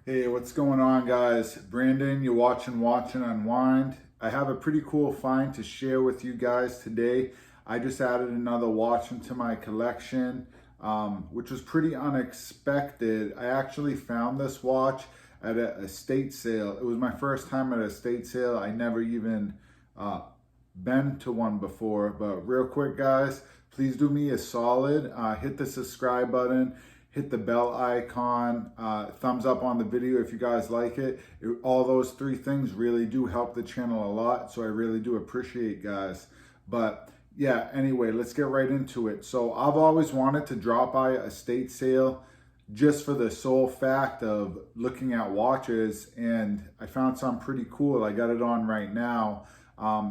Hey, what's going on, guys? Brandon, you're watching Unwind. I have a pretty cool find to share with you guys today. I just added another watch into my collection, which was pretty unexpected. I actually found this watch at a estate sale. It was my first time at a estate sale. I never even been to one before. But real quick, guys, please do me a solid. Hit the subscribe button. Hit the bell icon, thumbs up on the video if you guys like it. All those three things really do help the channel a lot, so I really do appreciate, guys. But yeah, anyway, let's get right into it. So I've always wanted to drop by a estate sale just for the sole fact of looking at watches, and I found some pretty cool. I got it on right now.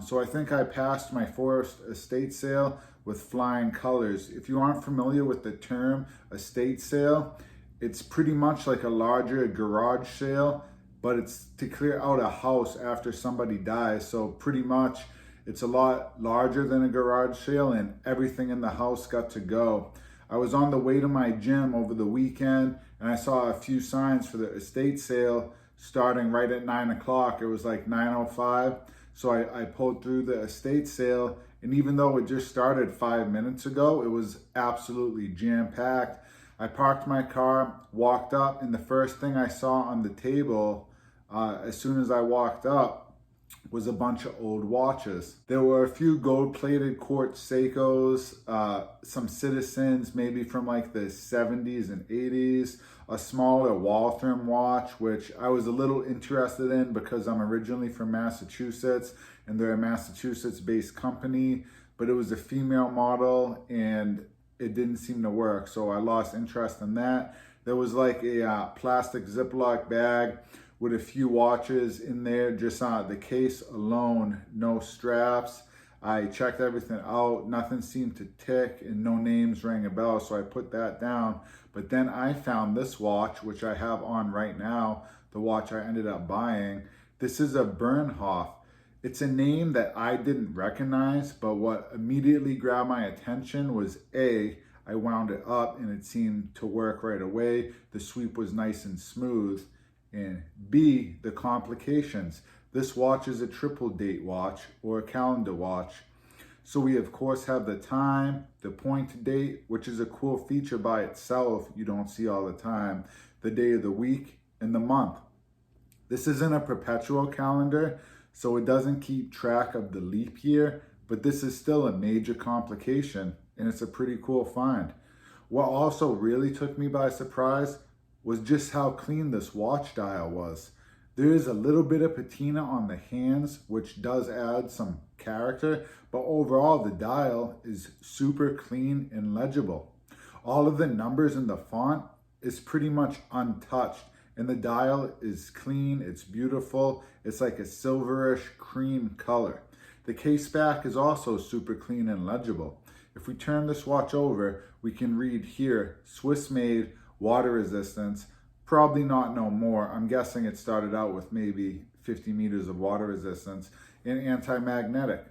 So I think I passed my first estate sale with flying colors. If you aren't familiar with the term estate sale, it's pretty much like a larger garage sale, but it's to clear out a house after somebody dies. So pretty much it's a lot larger than a garage sale, and everything in the house got to go. I was on the way to my gym over the weekend and I saw a few signs for the estate sale starting right at 9 o'clock. It was like 9:05. So I pulled through the estate sale, and even though it just started 5 minutes ago, it was absolutely jam-packed. I parked my car, walked up, and the first thing I saw on the table as soon as I walked up was a bunch of old watches. There were a few gold-plated quartz Seikos, some Citizens, maybe from like the 70s and 80s, a smaller Waltham watch, which I was a little interested in because I'm originally from Massachusetts and they're a Massachusetts-based company, but it was a female model and it didn't seem to work, so I lost interest in that. There was like a plastic Ziploc bag with a few watches in there, just the case alone, no straps. I checked everything out, nothing seemed to tick and no names rang a bell, so I put that down. But then I found this watch, which I have on right now, the watch I ended up buying. This is a Bernhuf. It's a name that I didn't recognize, but what immediately grabbed my attention was A, I wound it up and it seemed to work right away. The sweep was nice and smooth. And B, the complications. This watch is a triple date watch or a calendar watch. So we of course have the time, the point date, which is a cool feature by itself you don't see all the time, the day of the week, and the month. This isn't a perpetual calendar, so it doesn't keep track of the leap year, but this is still a major complication, and it's a pretty cool find. What also really took me by surprise was just how clean this watch dial was. There is a little bit of patina on the hands, which does add some character, but overall the dial is super clean and legible. All of the numbers in the font is pretty much untouched, and the dial is clean, it's beautiful, it's like a silverish cream color. The case back is also super clean and legible. If we turn this watch over, we can read here, Swiss made, water resistance, probably not no more. I'm guessing it started out with maybe 50 meters of water resistance, and anti-magnetic.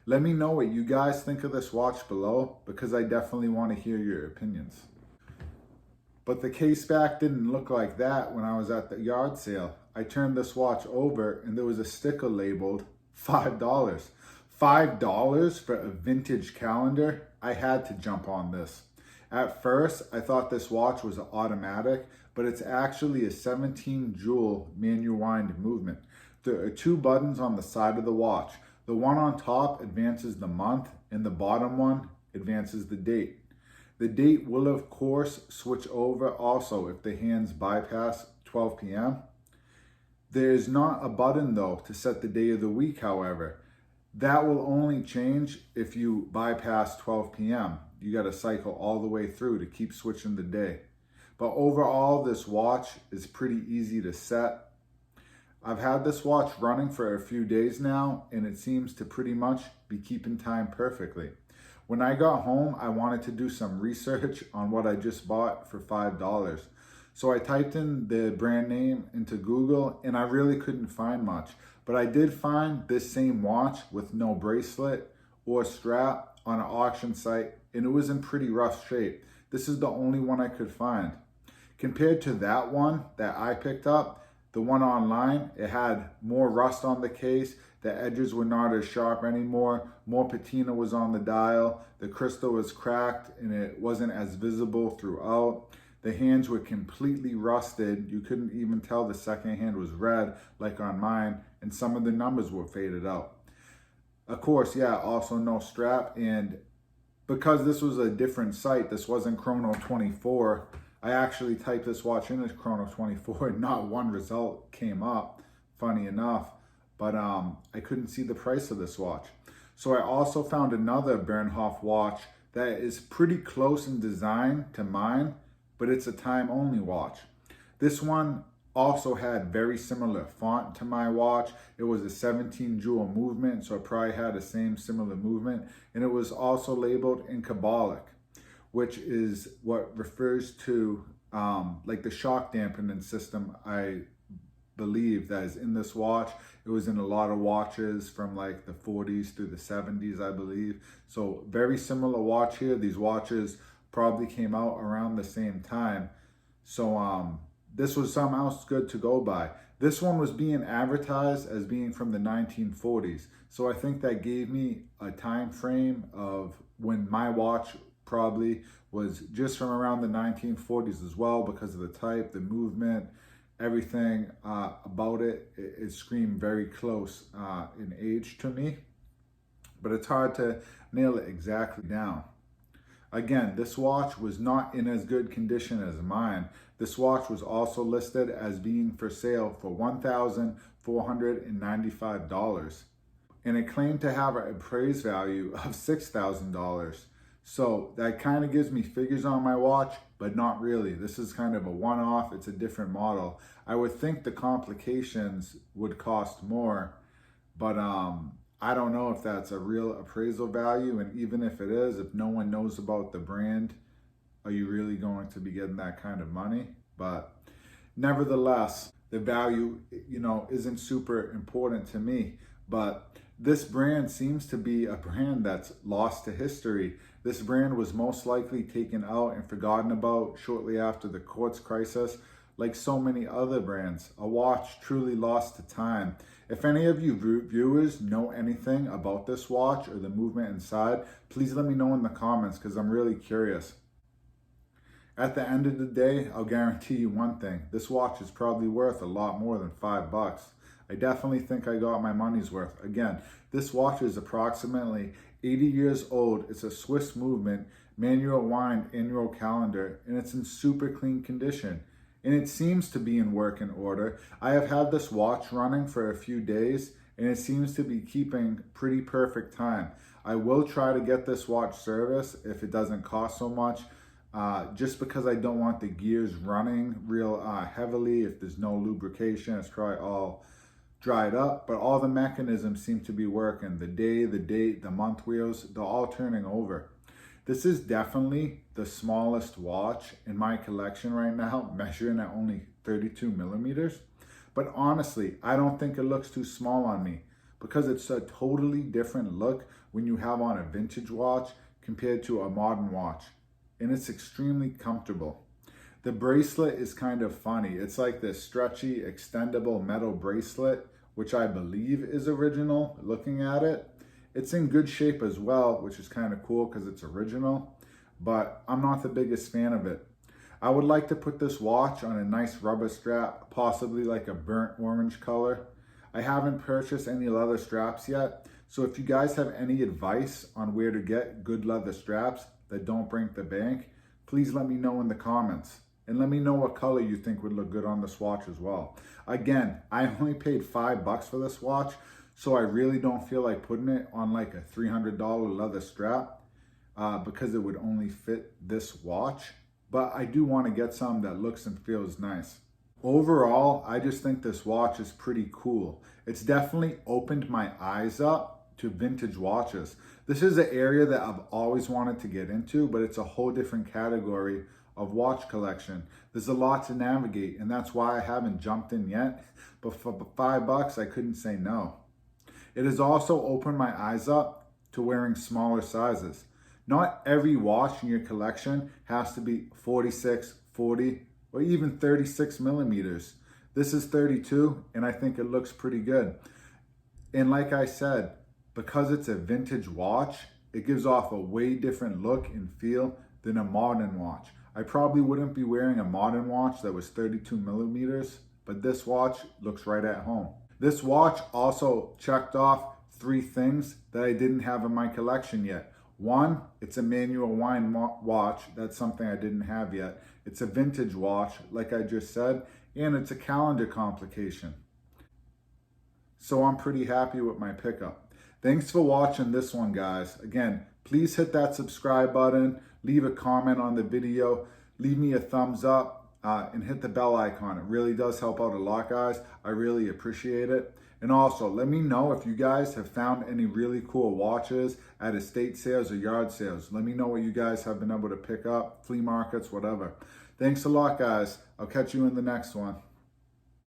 Let me know what you guys think of this watch below, because I definitely want to hear your opinions. But the case back didn't look like that when I was at the yard sale. I turned this watch over and there was a sticker labeled $5. $5 for a vintage calendar? I had to jump on this. At first, I thought this watch was an automatic, but it's actually a 17 jewel manual wind movement. There are two buttons on the side of the watch. The one on top advances the month, and the bottom one advances the date. The date will, of course, switch over also if the hands bypass 12 p.m. There is not a button, though, to set the day of the week, however. That will only change if you bypass 12 p.m. You got to cycle all the way through to keep switching the day. But overall, this watch is pretty easy to set. I've had this watch running for a few days now, and it seems to pretty much be keeping time perfectly. When I got home, I wanted to do some research on what I just bought for $5. So I typed in the brand name into Google, and I really couldn't find much. But I did find this same watch with no bracelet or strap on an auction site, and it was in pretty rough shape. This is the only one I could find. Compared to that one that I picked up, the one online, it had more rust on the case. The edges were not as sharp anymore. More patina was on the dial. The crystal was cracked and it wasn't as visible throughout. The hands were completely rusted. You couldn't even tell the second hand was red like on mine, and some of the numbers were faded out. Of course, yeah, also no strap, and because this was a different site, this wasn't Chrono 24, I actually typed this watch in as Chrono 24 and not one result came up, funny enough, but I couldn't see the price of this watch. So I also found another Bernhuf watch that is pretty close in design to mine, but it's a time only watch. This one also had very similar font to my watch. It was a 17 jewel movement, so it probably had the same similar movement. And it was also labeled in Kabbalic, which is what refers to like the shock dampening system, I believe, that is in this watch. It was in a lot of watches from like the 40s through the 70s, I believe. So very similar watch here. These watches probably came out around the same time. So this was something else good to go by. This one was being advertised as being from the 1940s. So I think that gave me a time frame of when my watch probably was just from around the 1940s as well, because of the type, the movement, everything about it. It screamed very close in age to me, but it's hard to nail it exactly down. Again, this watch was not in as good condition as mine. This watch was also listed as being for sale for $1,495. And it claimed to have an appraised value of $6,000. So that kind of gives me figures on my watch, but not really. This is kind of a one-off. It's a different model. I would think the complications would cost more, but I don't know if that's a real appraisal value. And even if it is, if no one knows about the brand, are you really going to be getting that kind of money? But nevertheless, the value, isn't super important to me. But this brand seems to be a brand that's lost to history. This brand was most likely taken out and forgotten about shortly after the quartz crisis, like so many other brands. A watch truly lost to time. If any of you viewers know anything about this watch or the movement inside, please let me know in the comments, because I'm really curious. At the end of the day, I'll guarantee you one thing. This watch is probably worth a lot more than $5. I definitely think I got my money's worth. Again, this watch is approximately 80 years old. It's a Swiss movement, manual wind annual calendar, and it's in super clean condition. And it seems to be in working order. I have had this watch running for a few days, and it seems to be keeping pretty perfect time. I will try to get this watch serviced if it doesn't cost so much, just because I don't want the gears running real heavily. If there's no lubrication, it's probably all dried up, but all the mechanisms seem to be working. The day, the date, the month wheels, they're all turning over. This is definitely the smallest watch in my collection right now, measuring at only 32 millimeters. But honestly, I don't think it looks too small on me, because it's a totally different look when you have on a vintage watch compared to a modern watch. And it's extremely comfortable. The bracelet is kind of funny. It's like this stretchy, extendable metal bracelet, which I believe is original looking at it. It's in good shape as well, which is kind of cool because it's original, but I'm not the biggest fan of it. I would like to put this watch on a nice rubber strap, possibly like a burnt orange color. I haven't purchased any leather straps yet, so if you guys have any advice on where to get good leather straps that don't break the bank, please let me know in the comments. And let me know what color you think would look good on this watch as well. Again, I only paid $5 for this watch, so I really don't feel like putting it on like a $300 leather strap because it would only fit this watch. But I do want to get some that looks and feels nice. Overall, I just think this watch is pretty cool. It's definitely opened my eyes up to vintage watches. This is an area that I've always wanted to get into, but it's a whole different category of watch collection. There's a lot to navigate, and that's why I haven't jumped in yet. But for $5, I couldn't say no. It has also opened my eyes up to wearing smaller sizes. Not every watch in your collection has to be 46, 40, or even 36 millimeters. This is 32, and I think it looks pretty good. And like I said, because it's a vintage watch, it gives off a way different look and feel than a modern watch. I probably wouldn't be wearing a modern watch that was 32 millimeters, but this watch looks right at home. This watch also checked off 3 things that I didn't have in my collection yet. 1, it's a manual wind watch. That's something I didn't have yet. It's a vintage watch, like I just said, and it's a calendar complication. So I'm pretty happy with my pickup. Thanks for watching this one, guys. Again, please hit that subscribe button, leave a comment on the video, leave me a thumbs up, and hit the bell icon. It really does help out a lot, guys. I really appreciate it. And also, let me know if you guys have found any really cool watches at estate sales or yard sales. Let me know what you guys have been able to pick up, flea markets, whatever. Thanks a lot, guys. I'll catch you in the next one.